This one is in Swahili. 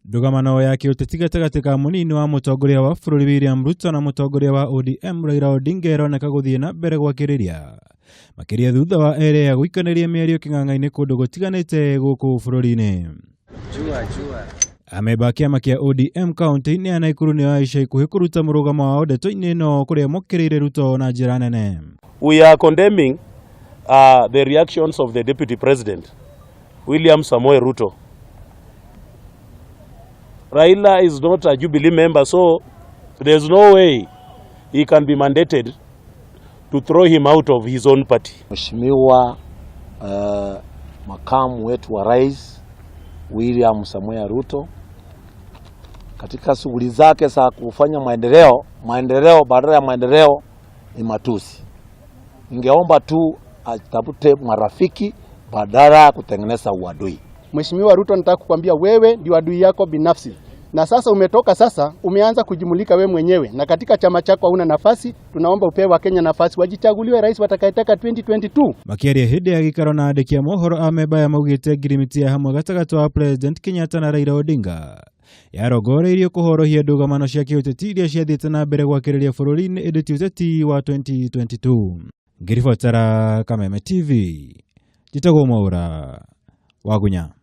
ndugamano ya kiuteti gatagatĩ ka munini wa mũtongoria wa bũrũri William Ruto na mũtongoria wa ODM Raila Odinga ĩroneka gũthiĩ na mbere gwakĩrĩria makĩria thutha wa erĩ ya gũikanĩria miario kĩng'ang'a-inĩ kũndũ gũtiganĩte gũkũ bũrũri-inĩ. Ameba kiama kia ODM kaunti-ini ya Nakuru nĩ aica ikuhĩ kũruta mũrũgamo wao ndeto-inĩ ĩno kũrĩa mokĩrĩire Ruto na njĩra nene. We are condemning the reactions of the Deputy President William Ruto. Raila is not a Jubilee member, so there's no way he can be mandated to throw him out of his own party. Mheshimiwa makamu wetu wa rais William Ruto katika shughuli zake za kufanya maendeleo badala ya maendeleo ni matusi. Ningeomba tu atafute marafiki badala ya kutengeneza uadui. Mheshimiwa Ruto, nataka kukwambia wewe ndio adui yako binafsi. Na sasa umeanza kujimulika wewe mwenyewe. Na katika chama chako hauna nafasi, tunaomba upewe Wakenya nafasi wajichaguliwe rais watakayetaka 2022. Makiaria hĩndĩ ya gĩikaro na andĩki a mohoro ameba ya maugĩte ngirimiti ya hamwe gatagatĩ wa President Kenyatta na Raila Odinga yarongoreirio kũhorohia ndugamano cia kiuteti iria ciathiĩte na mbere gwakĩrĩria bũrũri-inĩ ĩndĩ ti ũteti wa 2022. Ngiribotera Kameme TV, Jitagwo Mwaura, Wagunya.